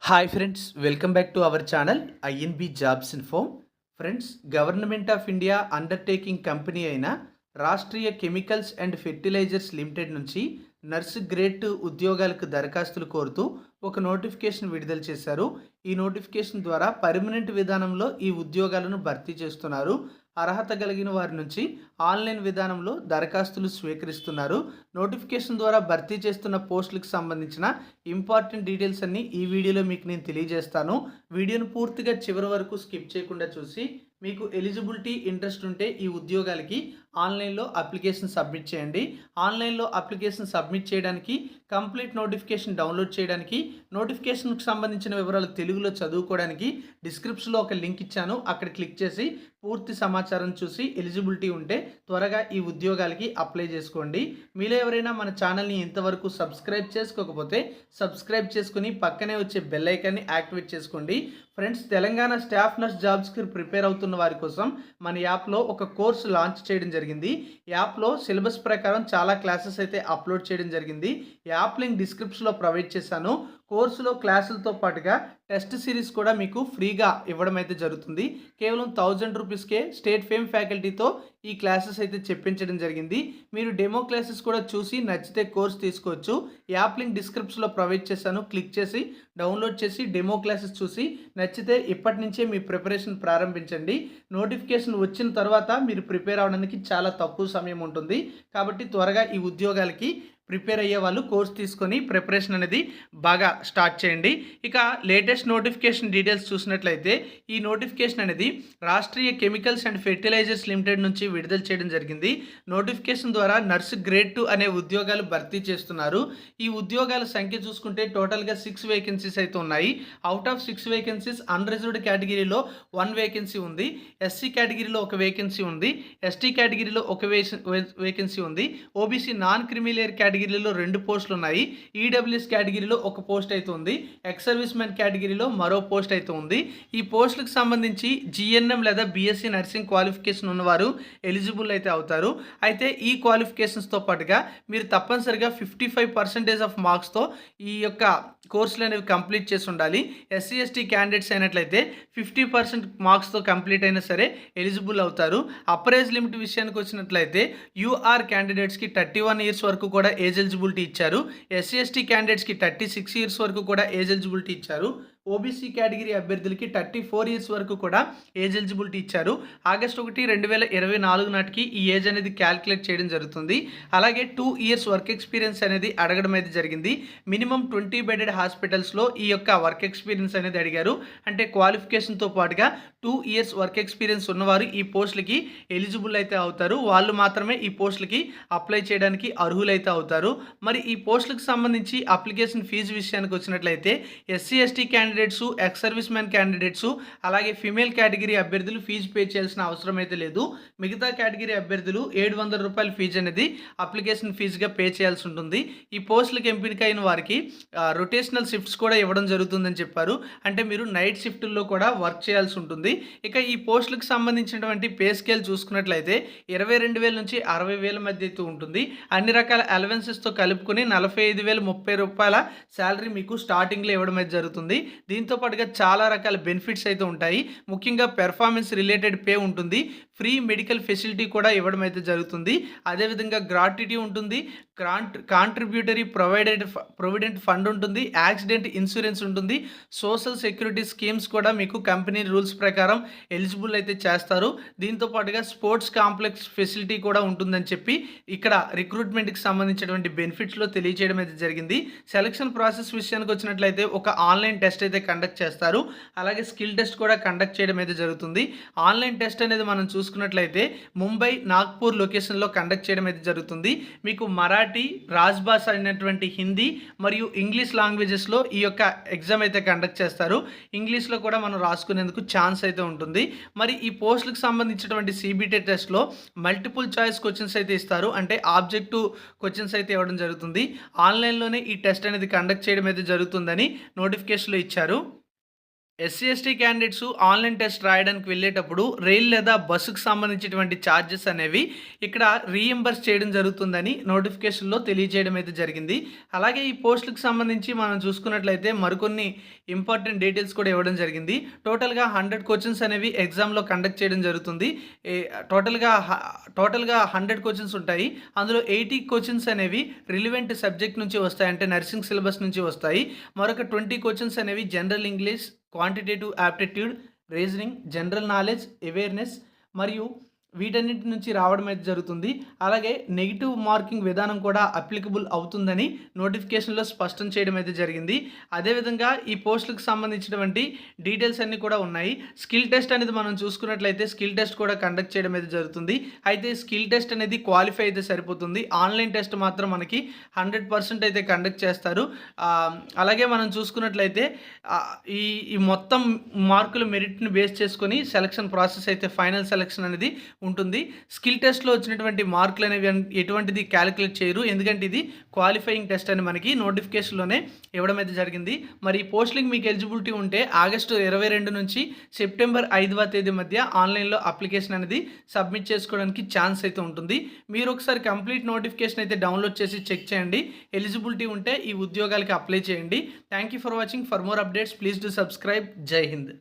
Hi friends, welcome back to our channel INB jobs info. Friends, government of India undertaking company అయిన Rashtriya chemicals and fertilizers limited నుంచి nurse grade 2 ఉద్యోగాలకు దరఖాస్తులు కోరుతూ ఒక notification విడుదల చేశారు. ఈ నోటిఫికేషన్ ద్వారా పర్మనెంట్ విధానంలో ఈ ఉద్యోగాలను భర్తీ చేస్తున్నారు. అర్హత కలిగిన వారి నుంచి ఆన్లైన్ విధానంలో దరఖాస్తులు స్వీకరిస్తున్నారు. నోటిఫికేషన్ ద్వారా భర్తీ చేస్తున్న పోస్టులకు సంబంధించిన ఇంపార్టెంట్ డీటెయిల్స్ అన్నీ ఈ వీడియోలో మీకు నేను తెలియజేస్తాను. వీడియోను పూర్తిగా చివరి వరకు స్కిప్ చేయకుండా చూసి మీకు ఎలిజిబిలిటీ ఇంట్రెస్ట్ ఉంటే ఈ ఉద్యోగాలకి ఆన్లైన్లో అప్లికేషన్ సబ్మిట్ చేయండి. ఆన్లైన్లో అప్లికేషన్ సబ్మిట్ చేయడానికి, కంప్లీట్ నోటిఫికేషన్ డౌన్లోడ్ చేయడానికి, నోటిఫికేషన్కి సంబంధించిన వివరాలు తెలుగులో చదువుకోవడానికి డిస్క్రిప్షన్లో ఒక లింక్ ఇచ్చాను. అక్కడ క్లిక్ చేసి పూర్తి సమాచారం చూసి ఎలిజిబిలిటీ ఉంటే త్వరగా ఈ ఉద్యోగాలకి అప్లై చేసుకోండి. మీలో ఎవరైనా మన ఛానల్ని ఇంతవరకు సబ్స్క్రైబ్ చేసుకోకపోతే సబ్స్క్రైబ్ చేసుకుని పక్కనే వచ్చే బెల్ ఐకాన్ని యాక్టివేట్ చేసుకోండి. ఫ్రెండ్స్, తెలంగాణ స్టాఫ్ నర్స్ జాబ్స్కి ప్రిపేర్ అవుతున్న వారి కోసం మన యాప్లో ఒక కోర్సు లాంచ్ చేయడం జరిగింది. యాప్లో సిలబస్ ప్రకారం చాలా క్లాసెస్ అయితే అప్లోడ్ చేయడం జరిగింది. యాప్ లింక్ డిస్క్రిప్షన్లో ప్రొవైడ్ చేశాను. కోర్సులో క్లాసులతో పాటుగా టెస్ట్ సిరీస్ కూడా మీకు ఫ్రీగా ఇవ్వడం అయితే జరుగుతుంది. కేవలం 1000 రూపీస్కే స్టేట్ ఫేమ్ ఫ్యాకల్టీతో ఈ క్లాసెస్ అయితే చెప్పించడం జరిగింది. మీరు డెమో క్లాసెస్ కూడా చూసి నచ్చితే కోర్స్ తీసుకోవచ్చు. యాప్ లింక్ డిస్క్రిప్షన్లో ప్రొవైడ్ చేశాను. క్లిక్ చేసి డౌన్లోడ్ చేసి డెమో క్లాసెస్ చూసి నచ్చితే ఇప్పటి నుంచే మీ ప్రిపరేషన్ ప్రారంభించండి. నోటిఫికేషన్ వచ్చిన తర్వాత మీరు ప్రిపేర్ అవడానికి చాలా తక్కువ సమయం ఉంటుంది. కాబట్టి త్వరగా ఈ ఉద్యోగాలకి ప్రిపేర్ అయ్యే వాళ్ళు కోర్స్ తీసుకొని ప్రిపరేషన్ అనేది బాగా స్టార్ట్ చేయండి. ఇక లేటెస్ట్ నోటిఫికేషన్ డీటెయిల్స్ చూసినట్లయితే ఈ నోటిఫికేషన్ అనేది Rashtriya chemicals and fertilizers limited నుంచి విడుదల చేయడం జరిగింది. నోటిఫికేషన్ ద్వారా నర్సు గ్రేడ్ 2 అనే ఉద్యోగాలు భర్తీ చేస్తున్నారు. ఈ ఉద్యోగాల సంఖ్య చూసుకుంటే టోటల్గా 6 వేకెన్సీస్ అయితే ఉన్నాయి. అవుట్ ఆఫ్ 6 వేకెన్సీస్ అన్రిజర్వ్డ్ కేటగిరీలో 1 వేకెన్సీ ఉంది. ఎస్సీ కేటగిరీలో 1 వేకెన్సీ ఉంది. ఎస్టీ కేటగిరీలో 1 వేకెన్సీ ఉంది. ఓబీసీ నాన్ క్రిమిలేయర్ కేటగిరీలో 2 పోస్టులు ఉన్నాయి. ఈడబ్ల్యూఎస్ కేటగిరీలో 1 పోస్ట్ అయితే ఉంది. ఎక్స్ సర్వీస్ మ్యాన్ కేటగిరీలో మరో పోస్ట్ అయితే ఉంది. ఈ పోస్టులకు సంబంధించి జిఎన్ఎం లేదా బీఎస్సీ నర్సింగ్ క్వాలిఫికేషన్ ఉన్నవారు ఎలిజిబుల్ అయితే అవుతారు. అయితే ఈ క్వాలిఫికేషన్స్తో పాటుగా మీరు తప్పనిసరిగా 55% ఆఫ్ మార్క్స్తో ఈ యొక్క కోర్సులు అనేవి కంప్లీట్ చేసి ఉండాలి. ఎస్సీ ఎస్టీ క్యాండిడేట్స్ అయినట్లయితే 50% మార్క్స్తో కంప్లీట్ అయినా సరే ఎలిజిబుల్ అవుతారు. అప్పర్ ఏజ్ లిమిట్ విషయానికి వచ్చినట్లయితే యూఆర్ క్యాండిడేట్స్కి 31 ఇయర్స్ వరకు కూడా ఏజ్ ఎలిజిబిలిటీ ఇచ్చారు. ఎస్సీ ఎస్టీ క్యాండిడేట్స్కి 36 ఇయర్స్ వరకు కూడా ఏజ్ ఎలిజిబిలిటీ ఇచ్చారు. ఓబీసీ కేటగిరీ అభ్యర్థులకి 34 ఇయర్స్ వరకు కూడా ఏజ్ ఎలిజిబిలిటీ ఇచ్చారు. ఆగస్టు 1, 2024 నాటికి ఈ ఏజ్ అనేది క్యాల్కులేట్ చేయడం జరుగుతుంది. అలాగే 2 ఇయర్స్ వర్క్ ఎక్స్పీరియన్స్ అనేది అడగడం అయితే జరిగింది. మినిమం 20 బెడెడ్ హాస్పిటల్స్లో ఈ యొక్క వర్క్ ఎక్స్పీరియన్స్ అనేది అడిగారు. అంటే క్వాలిఫికేషన్తో పాటుగా 2 ఇయర్స్ వర్క్ ఎక్స్పీరియన్స్ ఉన్నవారు ఈ పోస్టులకి ఎలిజిబుల్ అయితే అవుతారు. వాళ్ళు మాత్రమే ఈ పోస్టులకి అప్లై చేయడానికి అర్హులైతే అవుతారు. మరి ఈ పోస్టులకు సంబంధించి అప్లికేషన్ ఫీజు విషయానికి వచ్చినట్లయితే SC ST candidates, ex service man candidates, అలాగే ఫీమేల్ కేటగిరీ అభ్యర్థులు ఫీజు పే చేయాల్సిన అవసరం అయితే లేదు. మిగతా కేటగిరీ అభ్యర్థులు 700 రూపాయల ఫీజు అనేది అప్లికేషన్ ఫీజుగా పే చేయాల్సి ఉంటుంది. ఈ పోస్టులకు ఎంపికైన వారికి రొటేషనల్ షిఫ్ట్స్ కూడా ఇవ్వడం జరుగుతుందని చెప్పారు. అంటే మీరు నైట్ షిఫ్టుల్లో కూడా వర్క్ చేయాల్సి ఉంటుంది. ఇక ఈ పోస్టులకు సంబంధించినటువంటి పే స్కేల్ చూసుకున్నట్లయితే 22,000 నుంచి 60,000 మధ్య అయితే ఉంటుంది. అన్ని రకాల అలవెన్సెస్తో కలుపుకొని 45,030 రూపాయల శాలరీ మీకు స్టార్టింగ్లో ఇవ్వడం అయితే జరుగుతుంది. దీంతో పాటుగా చాలా రకాల బెనిఫిట్స్ అయితే ఉంటాయి. ముఖ్యంగా పెర్ఫార్మెన్స్ రిలేటెడ్ పే ఉంటుంది. ఫ్రీ మెడికల్ ఫెసిలిటీ కూడా ఇవ్వడం అయితే జరుగుతుంది. అదేవిధంగా గ్రాట్యుటీ ఉంటుంది. కాంట్రిబ్యూటరీ ప్రొవిడెంట్ ఫండ్ ఉంటుంది. యాక్సిడెంట్ ఇన్సూరెన్స్ ఉంటుంది. సోషల్ సెక్యూరిటీ స్కీమ్స్ కూడా మీకు కంపెనీ రూల్స్ ప్రకారం ఎలిజిబుల్ అయితే చేస్తారు. దీంతో పాటుగా స్పోర్ట్స్ కాంప్లెక్స్ ఫెసిలిటీ కూడా ఉంటుందని చెప్పి ఇక్కడ రిక్రూట్మెంట్కి సంబంధించినటువంటి బెనిఫిట్స్లో తెలియజేయడం అయితే జరిగింది. సెలక్షన్ ప్రాసెస్ విషయానికి వచ్చినట్లయితే ఒక ఆన్లైన్ టెస్ట్ అయితే కండక్ట్ చేస్తారు. అలాగే స్కిల్ టెస్ట్ కూడా కండక్ట్ చేయడం అయితే జరుగుతుంది. ఆన్లైన్ టెస్ట్ అనేది మనం చూసుకున్నట్లయితే ముంబై, నాగ్పూర్ లొకేషన్లో కండక్ట్ చేయడం అయితే జరుగుతుంది. మీకు మరాఠీ, రాజ్భాష అయినటువంటి హిందీ మరియు ఇంగ్లీష్ లాంగ్వేజెస్లో ఈ యొక్క ఎగ్జామ్ అయితే కండక్ట్ చేస్తారు. ఇంగ్లీష్లో కూడా మనం రాసుకునేందుకు ఛాన్స్ అయితే ఉంటుంది. మరి ఈ పోస్టులకు సంబంధించినటువంటి సిబిటి టెస్ట్లో మల్టిపుల్ చాయిస్ క్వశ్చన్స్ అయితే ఇస్తారు. అంటే ఆబ్జెక్టివ్ క్వశ్చన్స్ అయితే ఇవ్వడం జరుగుతుంది. ఆన్లైన్లోనే ఈ టెస్ట్ అనేది కండక్ట్ చేయడం అయితే జరుగుతుందని నోటిఫికేషన్లో ఇచ్చారు. SC, ST candidates online test రాయడానికి వెళ్ళేటప్పుడు రైల్ లేదా బస్సుకు సంబంధించినటువంటి ఛార్జెస్ అనేవి ఇక్కడ రీయింబర్స్ చేయడం జరుగుతుందని నోటిఫికేషన్‌లో తెలియజేయడం అయితే జరిగింది. అలాగే ఈ పోస్టులకు సంబంధించి మనం చూసుకున్నట్లయితే మరికొన్ని ఇంపార్టెంట్ డీటెయిల్స్ కూడా ఇవ్వడం జరిగింది. టోటల్‌గా 100 క్వెషన్స్ అనేవి ఎగ్జామ్‌లో కండక్ట్ చేయడం జరుగుతుంది. ఏ టోటల్‌గా 100 క్వెషన్స్ ఉంటాయి. అందులో 80 క్వెషన్స్ అనేవి రిలవెంట్ సబ్జెక్ట్ నుంచి వస్తాయి. అంటే నర్సింగ్ సిలబస్ నుంచి వస్తాయి. మరొక 20 క్వెషన్స్ అనేవి general English, quantitative aptitude, reasoning, general knowledge, awareness మరియు వీటన్నిటి నుంచి రావడం అయితే జరుగుతుంది. అలాగే నెగెటివ్ మార్కింగ్ విధానం కూడా అప్లికబుల్ అవుతుందని నోటిఫికేషన్‌లో స్పష్టం చేయడం అయితే జరిగింది. అదేవిధంగా ఈ పోస్టులకు సంబంధించినటువంటి డీటెయిల్స్ అన్నీ కూడా ఉన్నాయి. స్కిల్ టెస్ట్ అనేది మనం చూసుకున్నట్లయితే స్కిల్ టెస్ట్ కూడా కండక్ట్ చేయడం అయితే జరుగుతుంది. అయితే స్కిల్ టెస్ట్ అనేది క్వాలిఫై అయితే సరిపోతుంది. ఆన్‌లైన్ టెస్ట్ మాత్రం మనకి 100% అయితే కండక్ట్ చేస్తారు. అలాగే మనం చూసుకున్నట్లయితే ఈ ఈ మొత్తం మార్కులు మెరిట్‌ని బేస్ చేసుకొని సెలక్షన్ ప్రాసెస్ అయితే ఫైనల్ సెలక్షన్ అనేది ఉంటుంది. స్కిల్ టెస్ట్‌లో వచ్చినటువంటి మార్కులు అనేవి ఎటువంటిది క్యాలిక్యులేట్ చేయరు. ఎందుకంటే ఇది క్వాలిఫైయింగ్ టెస్ట్ అని మనకి నోటిఫికేషన్‌లోనే ఇవ్వడం అయితే జరిగింది. మరి ఈ పోస్టులకి మీకు ఎలిజిబిలిటీ ఉంటే ఆగస్టు 22 నుంచి సెప్టెంబర్ 5వ తేదీ మధ్య ఆన్లైన్‌లో అప్లికేషన్ అనేది సబ్మిట్ చేసుకోవడానికి ఛాన్స్ అయితే ఉంటుంది. మీరు ఒకసారి కంప్లీట్ నోటిఫికేషన్ అయితే డౌన్లోడ్ చేసి చెక్ చేయండి. ఎలిజిబిలిటీ ఉంటే ఈ ఉద్యోగాలకి అప్లై చేయండి. Thank you for watching. For more updates please do subscribe. జై హింద్.